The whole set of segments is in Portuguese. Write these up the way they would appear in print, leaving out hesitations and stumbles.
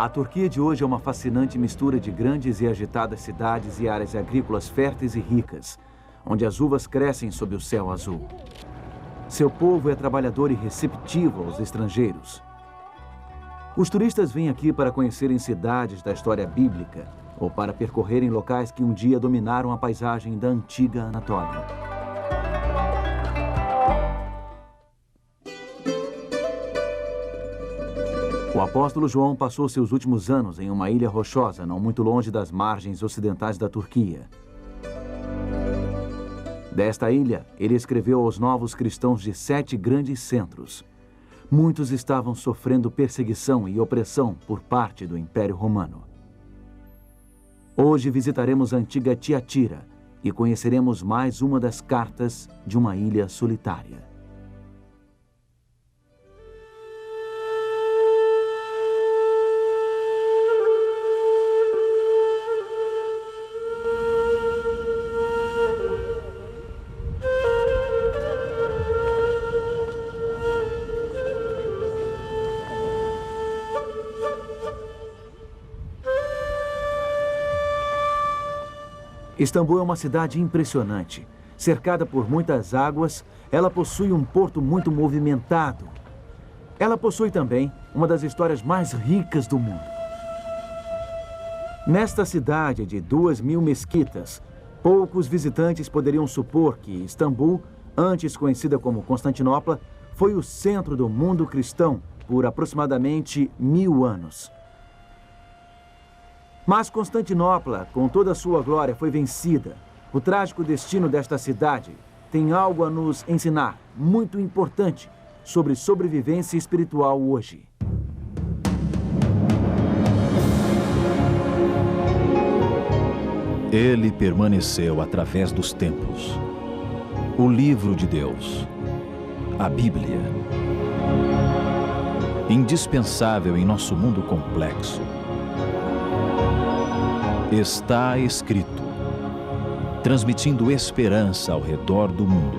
A Turquia de hoje é uma fascinante mistura de grandes e agitadas cidades e áreas agrícolas férteis e ricas, onde as uvas crescem sob o céu azul. Seu povo é trabalhador e receptivo aos estrangeiros. Os turistas vêm aqui para conhecerem cidades da história bíblica ou para percorrerem locais que um dia dominaram a paisagem da antiga Anatólia. O apóstolo João passou seus últimos anos em uma ilha rochosa, não muito longe das margens ocidentais da Turquia. Desta ilha, ele escreveu aos novos cristãos de 7 grandes centros. Muitos estavam sofrendo perseguição e opressão por parte do Império Romano. Hoje visitaremos a antiga Tiatira e conheceremos mais uma das cartas de uma ilha solitária. Istambul é uma cidade impressionante. Cercada por muitas águas, ela possui um porto muito movimentado. Ela possui também uma das histórias mais ricas do mundo. Nesta cidade de 2.000 mesquitas, poucos visitantes poderiam supor que Istambul, antes conhecida como Constantinopla, foi o centro do mundo cristão por aproximadamente 1000 anos. Mas Constantinopla, com toda a sua glória, foi vencida. O trágico destino desta cidade tem algo a nos ensinar, muito importante, sobre sobrevivência espiritual hoje. Ele permaneceu através dos tempos. O livro de Deus, a Bíblia. Indispensável em nosso mundo complexo. Está escrito, transmitindo esperança ao redor do mundo.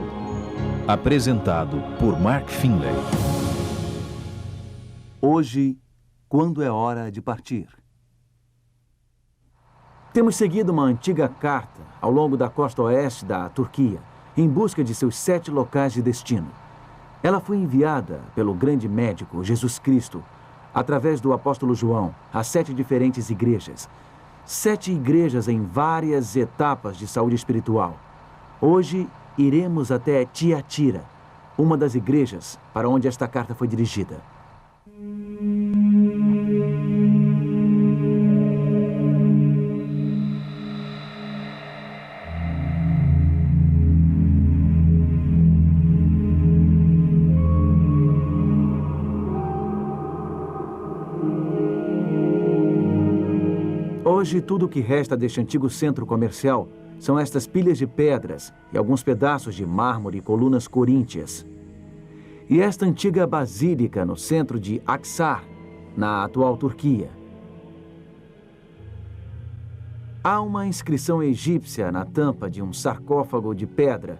Apresentado por Mark Finley. Hoje, quando é hora de partir? Temos seguido uma antiga carta ao longo da costa oeste da Turquia, em busca de seus 7 locais de destino. Ela foi enviada pelo grande médico Jesus Cristo, através do apóstolo João, a 7 diferentes igrejas. 7 igrejas em várias etapas de saúde espiritual. Hoje, iremos até Tiatira, uma das igrejas para onde esta carta foi dirigida. Hoje, tudo o que resta deste antigo centro comercial são estas pilhas de pedras e alguns pedaços de mármore e colunas coríntias. E esta antiga basílica no centro de Aksar, na atual Turquia. Há uma inscrição egípcia na tampa de um sarcófago de pedra,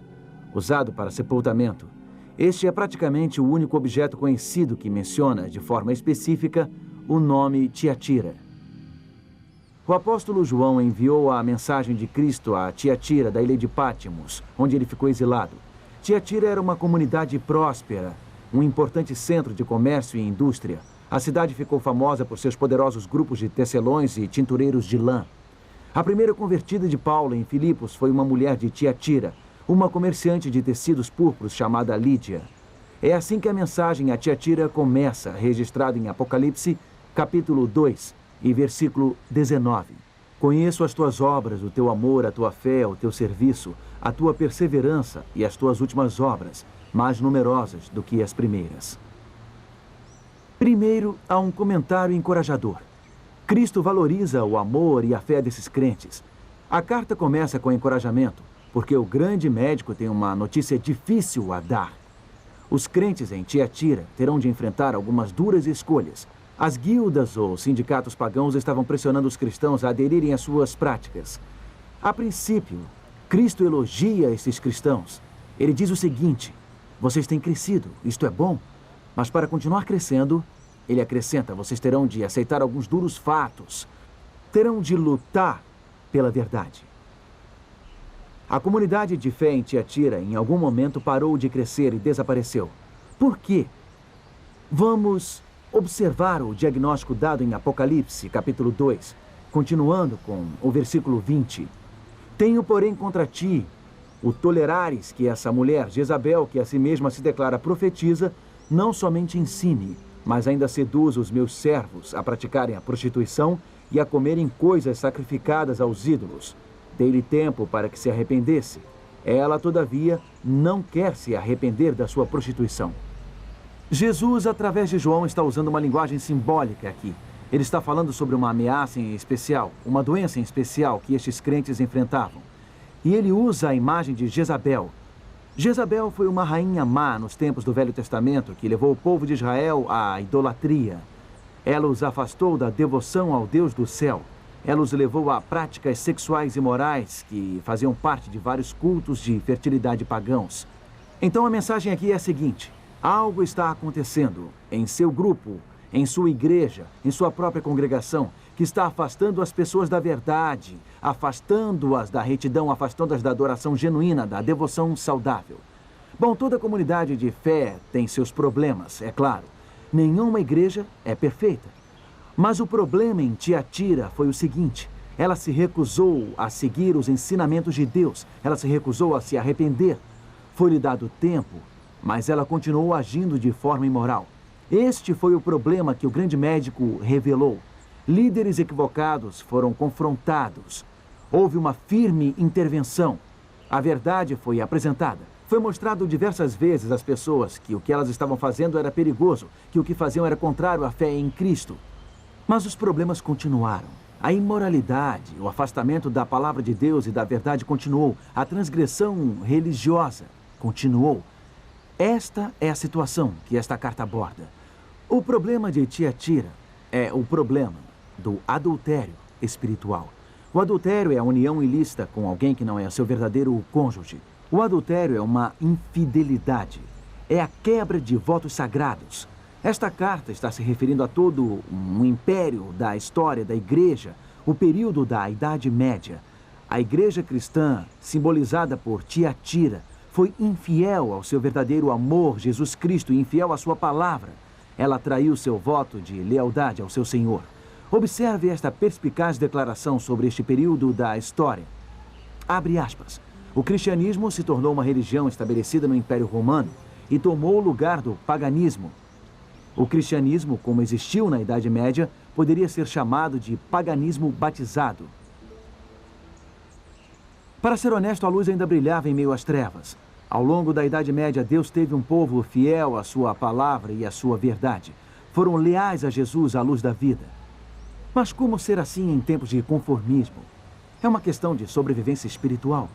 usado para sepultamento. Este é praticamente o único objeto conhecido que menciona, de forma específica, o nome Tiatira. O apóstolo João enviou a mensagem de Cristo a Tiatira, da ilha de Pátimos, onde ele ficou exilado. Tiatira era uma comunidade próspera, um importante centro de comércio e indústria. A cidade ficou famosa por seus poderosos grupos de tecelões e tintureiros de lã. A primeira convertida de Paulo em Filipos foi uma mulher de Tiatira, uma comerciante de tecidos púrpuros chamada Lídia. É assim que a mensagem a Tiatira começa, registrada em Apocalipse, capítulo 2, e versículo 19. Conheço as tuas obras, o teu amor, a tua fé, o teu serviço, a tua perseverança e as tuas últimas obras, mais numerosas do que as primeiras. Primeiro, há um comentário encorajador. Cristo valoriza o amor e a fé desses crentes. A carta começa com encorajamento, porque o grande médico tem uma notícia difícil a dar. Os crentes em Tiatira terão de enfrentar algumas duras escolhas. As guildas ou sindicatos pagãos estavam pressionando os cristãos a aderirem às suas práticas. A princípio, Cristo elogia esses cristãos. Ele diz o seguinte: vocês têm crescido, isto é bom, mas para continuar crescendo, Ele acrescenta, vocês terão de aceitar alguns duros fatos. Terão de lutar pela verdade. A comunidade de fé em Tiatira, em algum momento, parou de crescer e desapareceu. Por quê? Vamos observar o diagnóstico dado em Apocalipse, capítulo 2, continuando com o versículo 20. Tenho, porém, contra ti o tolerares que essa mulher, Jezabel, que a si mesma se declara profetiza, não somente ensine, mas ainda seduz os meus servos a praticarem a prostituição e a comerem coisas sacrificadas aos ídolos. Dei-lhe tempo para que se arrependesse. Ela, todavia, não quer se arrepender da sua prostituição. Jesus, através de João, está usando uma linguagem simbólica aqui. Ele está falando sobre uma ameaça em especial, uma doença em especial que estes crentes enfrentavam. E ele usa a imagem de Jezabel. Jezabel foi uma rainha má nos tempos do Velho Testamento que levou o povo de Israel à idolatria. Ela os afastou da devoção ao Deus do céu. Ela os levou a práticas sexuais imorais que faziam parte de vários cultos de fertilidade pagãos. Então a mensagem aqui é a seguinte: algo está acontecendo em seu grupo, em sua igreja, em sua própria congregação, que está afastando as pessoas da verdade, afastando-as da retidão, afastando-as da adoração genuína, da devoção saudável. Bom, toda comunidade de fé tem seus problemas, é claro. Nenhuma igreja é perfeita. Mas o problema em Tiatira foi o seguinte: ela se recusou a seguir os ensinamentos de Deus, ela se recusou a se arrepender. Foi-lhe dado tempo, mas ela continuou agindo de forma imoral. Este foi o problema que o grande médico revelou. Líderes equivocados foram confrontados. Houve uma firme intervenção. A verdade foi apresentada. Foi mostrado diversas vezes às pessoas que o que elas estavam fazendo era perigoso, que o que faziam era contrário à fé em Cristo. Mas os problemas continuaram. A imoralidade, o afastamento da palavra de Deus e da verdade continuou. A transgressão religiosa continuou. Esta é a situação que esta carta aborda. O problema de Tiatira é o problema do adultério espiritual. O adultério é a união ilícita com alguém que não é seu verdadeiro cônjuge. O adultério é uma infidelidade. É a quebra de votos sagrados. Esta carta está se referindo a todo um império da história da igreja, o período da Idade Média. A igreja cristã, simbolizada por Tiatira, foi infiel ao seu verdadeiro amor, Jesus Cristo, e infiel à sua palavra. Ela traiu seu voto de lealdade ao seu Senhor. Observe esta perspicaz declaração sobre este período da história. Abre aspas. O cristianismo se tornou uma religião estabelecida no Império Romano e tomou o lugar do paganismo. O cristianismo, como existiu na Idade Média, poderia ser chamado de paganismo batizado. Para ser honesto, a luz ainda brilhava em meio às trevas. Ao longo da Idade Média, Deus teve um povo fiel à sua palavra e à sua verdade. Foram leais a Jesus à luz da vida. Mas como ser assim em tempos de conformismo? É uma questão de sobrevivência espiritual.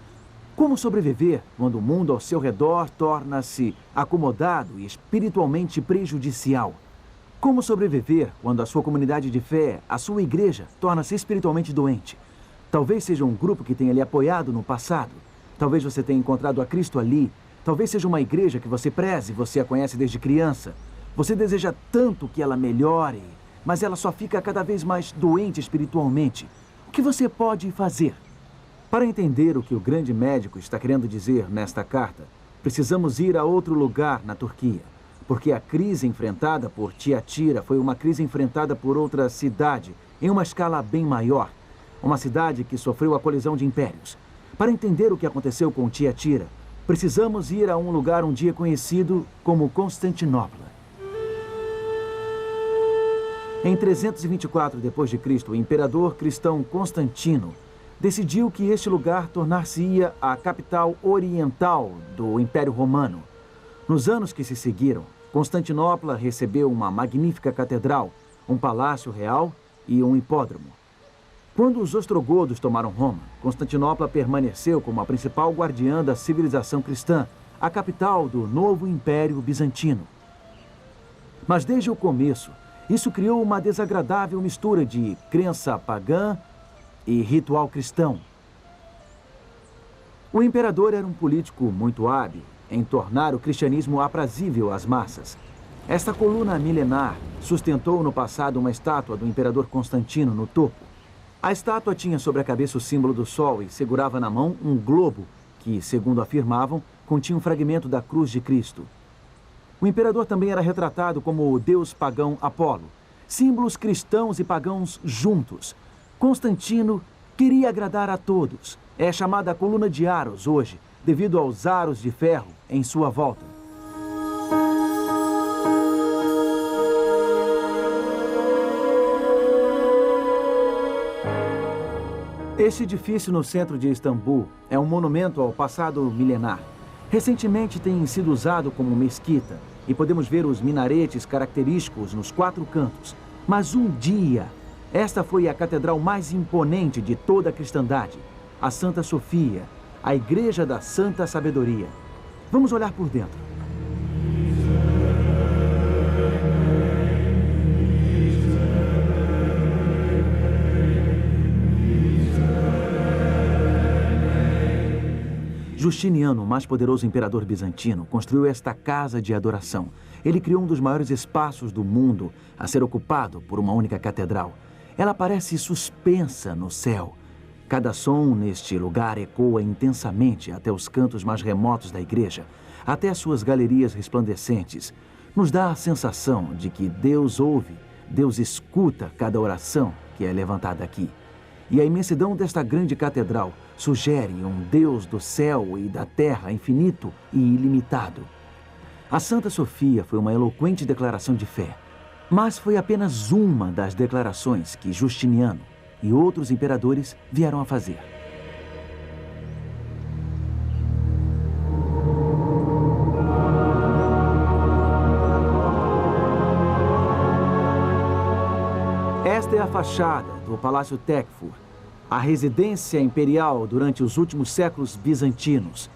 Como sobreviver quando o mundo ao seu redor torna-se acomodado e espiritualmente prejudicial? Como sobreviver quando a sua comunidade de fé, a sua igreja, torna-se espiritualmente doente? Talvez seja um grupo que tenha lhe apoiado no passado. Talvez você tenha encontrado a Cristo ali. Talvez seja uma igreja que você preze, você a conhece desde criança. Você deseja tanto que ela melhore, mas ela só fica cada vez mais doente espiritualmente. O que você pode fazer? Para entender o que o grande médico está querendo dizer nesta carta, precisamos ir a outro lugar na Turquia, porque a crise enfrentada por Tiatira foi uma crise enfrentada por outra cidade, em uma escala bem maior, uma cidade que sofreu a colisão de impérios. Para entender o que aconteceu com Tiatira, precisamos ir a um lugar um dia conhecido como Constantinopla. Em 324 d.C., o imperador cristão Constantino decidiu que este lugar tornar-se-ia a capital oriental do Império Romano. Nos anos que se seguiram, Constantinopla recebeu uma magnífica catedral, um palácio real e um hipódromo. Quando os ostrogodos tomaram Roma, Constantinopla permaneceu como a principal guardiã da civilização cristã, a capital do novo Império Bizantino. Mas desde o começo, isso criou uma desagradável mistura de crença pagã e ritual cristão. O imperador era um político muito hábil em tornar o cristianismo aprazível às massas. Esta coluna milenar sustentou no passado uma estátua do imperador Constantino no topo. A estátua tinha sobre a cabeça o símbolo do sol e segurava na mão um globo que, segundo afirmavam, continha um fragmento da cruz de Cristo. O imperador também era retratado como o deus pagão Apolo, símbolos cristãos e pagãos juntos. Constantino queria agradar a todos. É chamada a coluna de Aros hoje, devido aos aros de ferro em sua volta. Este edifício no centro de Istambul é um monumento ao passado milenar. Recentemente tem sido usado como mesquita e podemos ver os minaretes característicos nos 4 cantos. Mas um dia, esta foi a catedral mais imponente de toda a cristandade, a Santa Sofia, a Igreja da Santa Sabedoria. Vamos olhar por dentro. Justiniano, o mais poderoso imperador bizantino, construiu esta casa de adoração. Ele criou um dos maiores espaços do mundo a ser ocupado por uma única catedral. Ela parece suspensa no céu. Cada som neste lugar ecoa intensamente até os cantos mais remotos da igreja, até suas galerias resplandecentes. Nos dá a sensação de que Deus ouve, Deus escuta cada oração que é levantada aqui. E a imensidão desta grande catedral sugere um Deus do céu e da terra infinito e ilimitado. A Santa Sofia foi uma eloquente declaração de fé, mas foi apenas uma das declarações que Justiniano e outros imperadores vieram a fazer. Esta é a fachada do Palácio Tekfur, a residência imperial durante os últimos séculos bizantinos.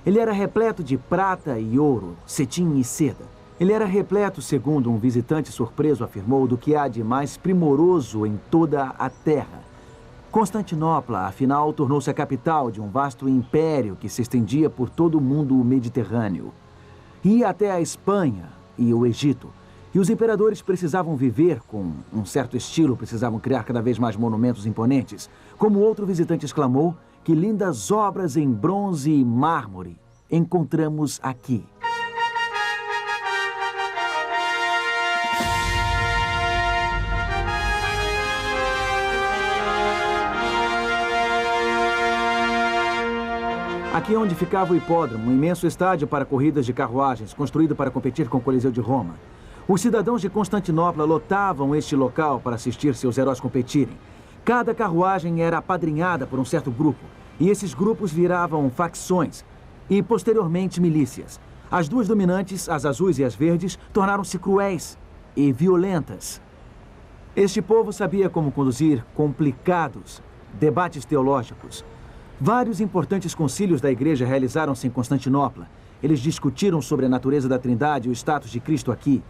Ele era repleto de prata e ouro, cetim e seda. Ele era repleto, segundo um visitante surpreso afirmou, do que há de mais primoroso em toda a terra. Constantinopla, afinal, tornou-se a capital de um vasto império que se estendia por todo o mundo mediterrâneo. Ia até a Espanha e o Egito. E os imperadores precisavam viver com um certo estilo, precisavam criar cada vez mais monumentos imponentes. Como outro visitante exclamou, que lindas obras em bronze e mármore encontramos aqui. Aqui é onde ficava o hipódromo, um imenso estádio para corridas de carruagens, construído para competir com o Coliseu de Roma. Os cidadãos de Constantinopla lotavam este local para assistir seus heróis competirem. Cada carruagem era apadrinhada por um certo grupo, e esses grupos viravam facções e, posteriormente, milícias. As duas dominantes, as azuis e as verdes, tornaram-se cruéis e violentas. Este povo sabia como conduzir complicados debates teológicos. Vários importantes concílios da igreja realizaram-se em Constantinopla. Eles discutiram sobre a natureza da Trindade e o status de Cristo aqui.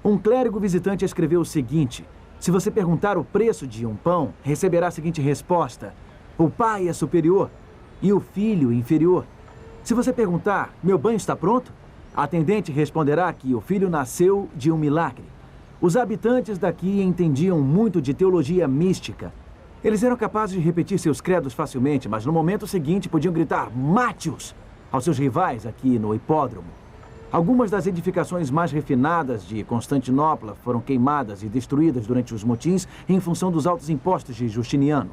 Um clérigo visitante escreveu o seguinte: se você perguntar o preço de um pão, receberá a seguinte resposta: o pai é superior e o filho inferior. Se você perguntar, meu banho está pronto? A atendente responderá que o filho nasceu de um milagre. Os habitantes daqui entendiam muito de teologia mística. Eles eram capazes de repetir seus credos facilmente, mas no momento seguinte podiam gritar "Mate-os!" aos seus rivais aqui no hipódromo. Algumas das edificações mais refinadas de Constantinopla foram queimadas e destruídas durante os motins em função dos altos impostos de Justiniano.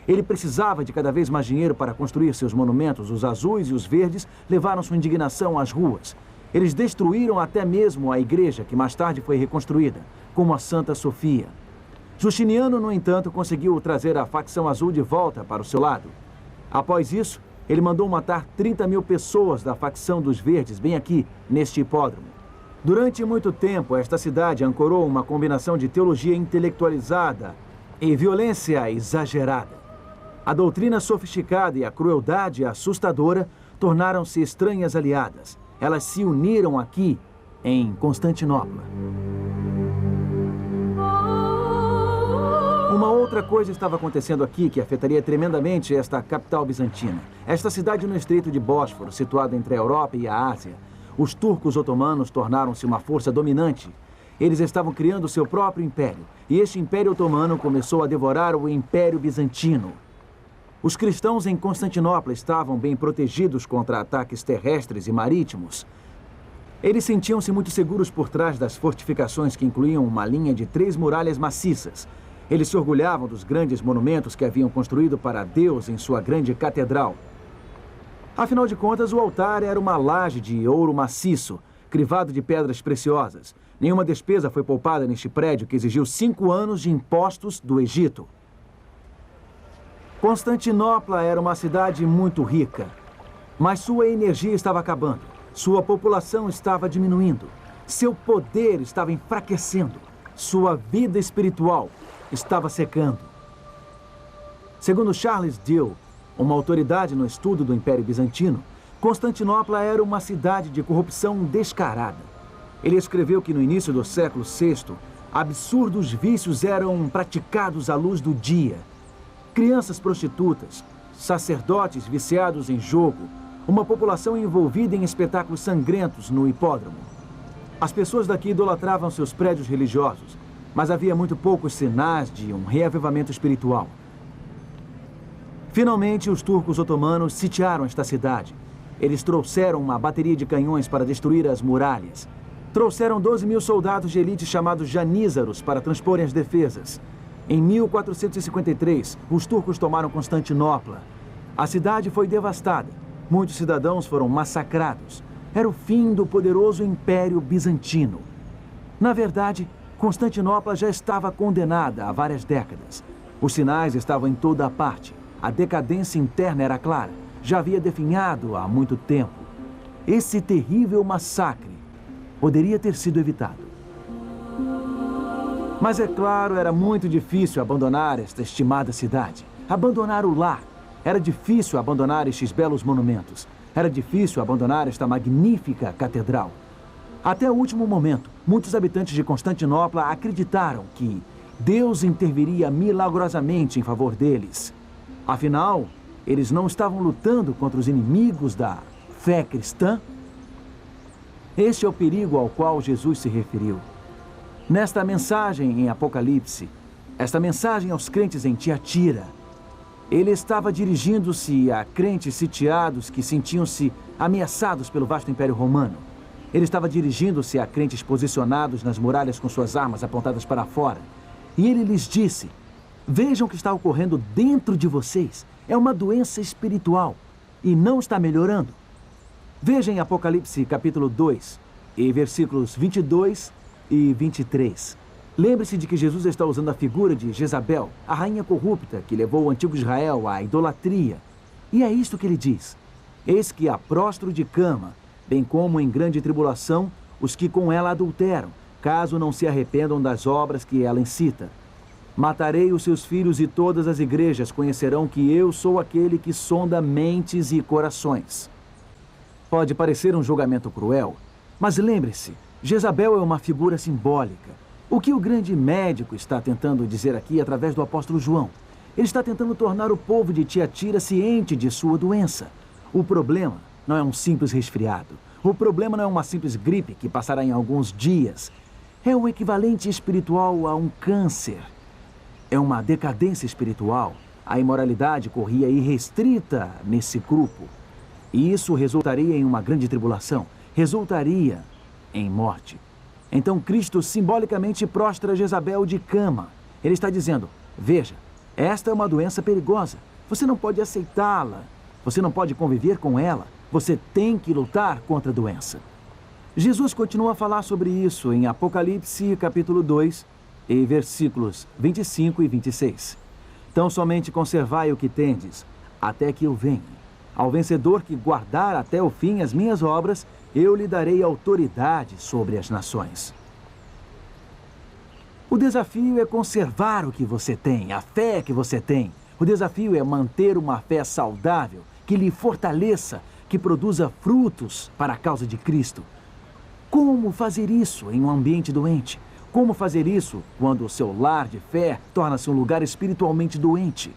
Ele precisava de cada vez mais dinheiro para construir seus monumentos. Os azuis e os verdes levaram sua indignação às ruas. Eles destruíram até mesmo a igreja, que mais tarde foi reconstruída, como a Santa Sofia. Justiniano, no entanto, conseguiu trazer a facção azul de volta para o seu lado. Após isso, ele mandou matar 30.000 pessoas da facção dos verdes, bem aqui, neste hipódromo. Durante muito tempo, esta cidade ancorou uma combinação de teologia intelectualizada e violência exagerada. A doutrina sofisticada e a crueldade assustadora tornaram-se estranhas aliadas. Elas se uniram aqui, em Constantinopla. Uma outra coisa estava acontecendo aqui que afetaria tremendamente esta capital bizantina. Esta cidade no Estreito de Bósforo, situada entre a Europa e a Ásia. Os turcos otomanos tornaram-se uma força dominante. Eles estavam criando seu próprio império. E este Império Otomano começou a devorar o Império Bizantino. Os cristãos em Constantinopla estavam bem protegidos contra ataques terrestres e marítimos. Eles sentiam-se muito seguros por trás das fortificações que incluíam uma linha de 3 muralhas maciças. Eles se orgulhavam dos grandes monumentos que haviam construído para Deus em sua grande catedral. Afinal de contas, o altar era uma laje de ouro maciço, crivado de pedras preciosas. Nenhuma despesa foi poupada neste prédio que exigiu 5 anos de impostos do Egito. Constantinopla era uma cidade muito rica, mas sua energia estava acabando. Sua população estava diminuindo. Seu poder estava enfraquecendo. Sua vida espiritual estava secando. Segundo Charles Dill, uma autoridade no estudo do Império Bizantino, Constantinopla era uma cidade de corrupção descarada. Ele escreveu que no início do século VI, absurdos vícios eram praticados à luz do dia. Crianças prostitutas, sacerdotes viciados em jogo, uma população envolvida em espetáculos sangrentos no hipódromo. As pessoas daqui idolatravam seus prédios religiosos, mas havia muito poucos sinais de um reavivamento espiritual. Finalmente, os turcos otomanos sitiaram esta cidade. Eles trouxeram uma bateria de canhões para destruir as muralhas. Trouxeram 12.000 soldados de elite chamados janízaros para transporem as defesas. Em 1453, os turcos tomaram Constantinopla. A cidade foi devastada. Muitos cidadãos foram massacrados. Era o fim do poderoso Império Bizantino. Na verdade, Constantinopla já estava condenada há várias décadas. Os sinais estavam em toda a parte. A decadência interna era clara. Já havia definhado há muito tempo. Esse terrível massacre poderia ter sido evitado. Mas, é claro, era muito difícil abandonar esta estimada cidade. Abandonar o lar. Era difícil abandonar estes belos monumentos. Era difícil abandonar esta magnífica catedral. Até o último momento, muitos habitantes de Constantinopla acreditaram que Deus interviria milagrosamente em favor deles. Afinal, eles não estavam lutando contra os inimigos da fé cristã? Este é o perigo ao qual Jesus se referiu. Nesta mensagem em Apocalipse, esta mensagem aos crentes em Tiatira, ele estava dirigindo-se a crentes sitiados que sentiam-se ameaçados pelo vasto Império Romano. Ele estava dirigindo-se a crentes posicionados nas muralhas com suas armas apontadas para fora. E ele lhes disse: vejam o que está ocorrendo dentro de vocês. É uma doença espiritual e não está melhorando. Vejam em Apocalipse capítulo 2, e versículos 22 e 23. Lembre-se de que Jesus está usando a figura de Jezabel, a rainha corrupta que levou o antigo Israel à idolatria. E é isto que ele diz: eis que a prostro de cama, bem como em grande tribulação, os que com ela adulteram, caso não se arrependam das obras que ela incita. Matarei os seus filhos e todas as igrejas conhecerão que eu sou aquele que sonda mentes e corações. Pode parecer um julgamento cruel, mas lembre-se, Jezabel é uma figura simbólica. O que o grande médico está tentando dizer aqui através do apóstolo João? Ele está tentando tornar o povo de Tiatira ciente de sua doença. O problema não é um simples resfriado. O problema não é uma simples gripe que passará em alguns dias. É um equivalente espiritual a um câncer. É uma decadência espiritual. A imoralidade corria irrestrita nesse grupo. E isso resultaria em uma grande tribulação. Resultaria em morte. Então Cristo simbolicamente prostra Jezabel de cama. Ele está dizendo: veja, esta é uma doença perigosa. Você não pode aceitá-la. Você não pode conviver com ela. Você tem que lutar contra a doença. Jesus continua a falar sobre isso em Apocalipse capítulo 2 e versículos 25 e 26. Então somente conservai o que tendes, até que eu venha. Ao vencedor que guardar até o fim as minhas obras, eu lhe darei autoridade sobre as nações. O desafio é conservar o que você tem, a fé que você tem. O desafio é manter uma fé saudável, que lhe fortaleça, que produza frutos para a causa de Cristo. Como fazer isso em um ambiente doente? Como fazer isso quando o seu lar de fé torna-se um lugar espiritualmente doente?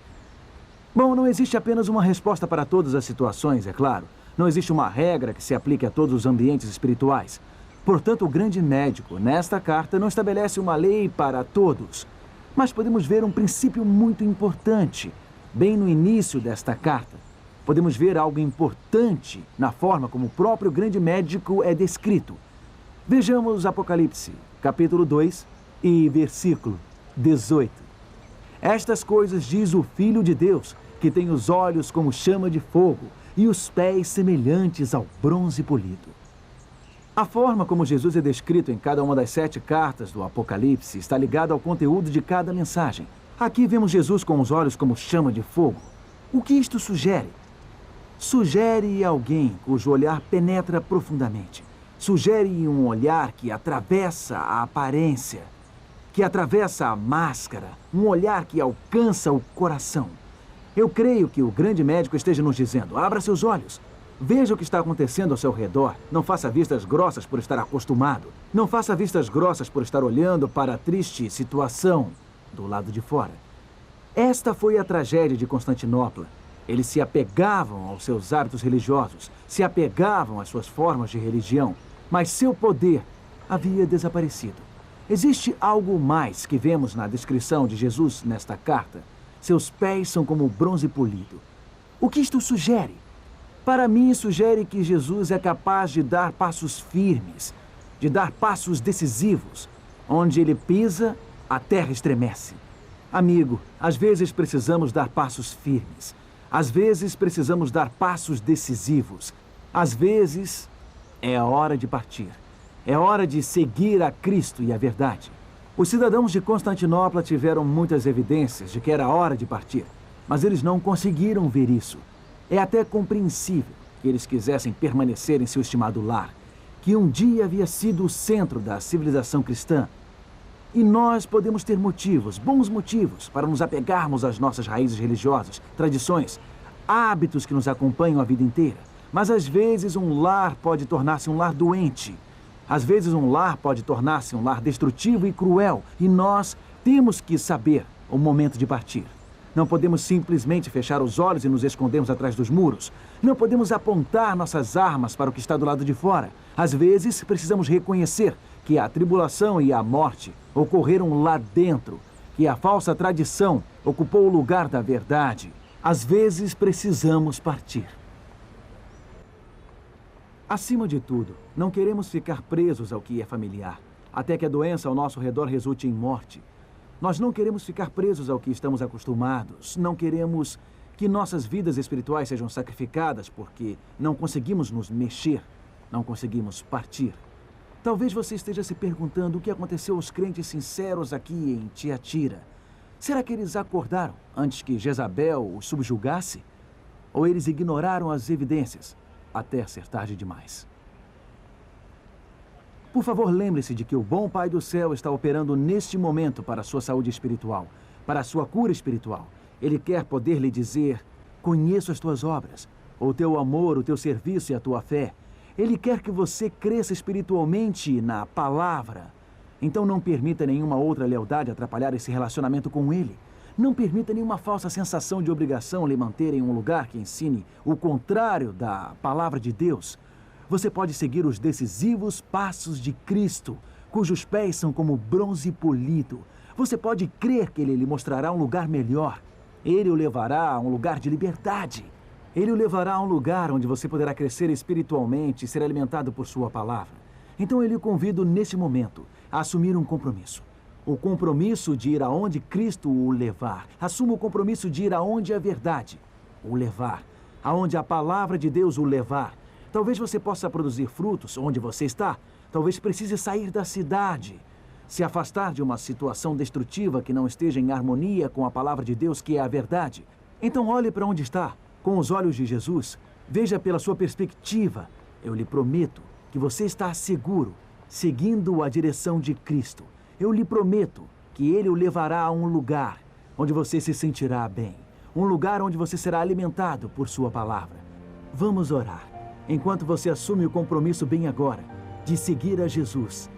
Bom, não existe apenas uma resposta para todas as situações, é claro. Não existe uma regra que se aplique a todos os ambientes espirituais. Portanto, o grande médico, nesta carta, não estabelece uma lei para todos, mas podemos ver um princípio muito importante, bem no início desta carta. Podemos ver algo importante na forma como o próprio grande médico é descrito. Vejamos Apocalipse, capítulo 2 e versículo 18. Estas coisas diz o Filho de Deus, que tem os olhos como chama de fogo e os pés semelhantes ao bronze polido. A forma como Jesus é descrito em cada uma das 7 cartas do Apocalipse está ligada ao conteúdo de cada mensagem. Aqui vemos Jesus com os olhos como chama de fogo. O que isto sugere? Sugere alguém cujo olhar penetra profundamente. Sugere um olhar que atravessa a aparência, que atravessa a máscara, um olhar que alcança o coração. Eu creio que o grande médico esteja nos dizendo: abra seus olhos. Veja o que está acontecendo ao seu redor. Não faça vistas grossas por estar acostumado. Não faça vistas grossas por estar olhando para a triste situação do lado de fora. Esta foi a tragédia de Constantinopla. Eles se apegavam aos seus hábitos religiosos, se apegavam às suas formas de religião, mas seu poder havia desaparecido. Existe algo mais que vemos na descrição de Jesus nesta carta. Seus pés são como bronze polido. O que isto sugere? Para mim, sugere que Jesus é capaz de dar passos firmes, de dar passos decisivos. Onde ele pisa, a terra estremece. Amigo, às vezes precisamos dar passos firmes. Às vezes precisamos dar passos decisivos. Às vezes é a hora de partir. É hora de seguir a Cristo e a verdade. Os cidadãos de Constantinopla tiveram muitas evidências de que era hora de partir, mas eles não conseguiram ver isso. É até compreensível que eles quisessem permanecer em seu estimado lar, que um dia havia sido o centro da civilização cristã. E nós podemos ter motivos, bons motivos, para nos apegarmos às nossas raízes religiosas, tradições, hábitos que nos acompanham a vida inteira. Mas às vezes um lar pode tornar-se um lar doente. Às vezes um lar pode tornar-se um lar destrutivo e cruel. E nós temos que saber o momento de partir. Não podemos simplesmente fechar os olhos e nos escondermos atrás dos muros. Não podemos apontar nossas armas para o que está do lado de fora. Às vezes, precisamos reconhecer que a tribulação e a morte ocorreram lá dentro, que a falsa tradição ocupou o lugar da verdade. Às vezes, precisamos partir. Acima de tudo, não queremos ficar presos ao que é familiar, até que a doença ao nosso redor resulte em morte. Nós não queremos ficar presos ao que estamos acostumados. Não queremos que nossas vidas espirituais sejam sacrificadas porque não conseguimos nos mexer, não conseguimos partir. Talvez você esteja se perguntando o que aconteceu aos crentes sinceros aqui em Tiatira. Será que eles acordaram antes que Jezabel os subjugasse? Ou eles ignoraram as evidências até ser tarde demais? Por favor, lembre-se de que o bom Pai do céu está operando neste momento para a sua saúde espiritual, para a sua cura espiritual. Ele quer poder lhe dizer: conheço as tuas obras, o teu amor, o teu serviço e a tua fé. Ele quer que você cresça espiritualmente na palavra. Então não permita nenhuma outra lealdade atrapalhar esse relacionamento com Ele. Não permita nenhuma falsa sensação de obrigação lhe manter em um lugar que ensine o contrário da palavra de Deus. Você pode seguir os decisivos passos de Cristo, cujos pés são como bronze polido. Você pode crer que Ele lhe mostrará um lugar melhor. Ele o levará a um lugar de liberdade. Ele o levará a um lugar onde você poderá crescer espiritualmente e ser alimentado por sua palavra. Então eu lhe convido nesse momento a assumir um compromisso. O compromisso de ir aonde Cristo o levar. Assuma o compromisso de ir aonde a verdade o levar. Aonde a palavra de Deus o levar. Talvez você possa produzir frutos onde você está. Talvez precise sair da cidade. Se afastar de uma situação destrutiva que não esteja em harmonia com a palavra de Deus, que é a verdade. Então olhe para onde está, com os olhos de Jesus. Veja pela sua perspectiva. Eu lhe prometo que você está seguro, seguindo a direção de Cristo. Eu lhe prometo que Ele o levará a um lugar onde você se sentirá bem. Um lugar onde você será alimentado por sua palavra. Vamos orar. Enquanto você assume o compromisso bem agora de seguir a Jesus,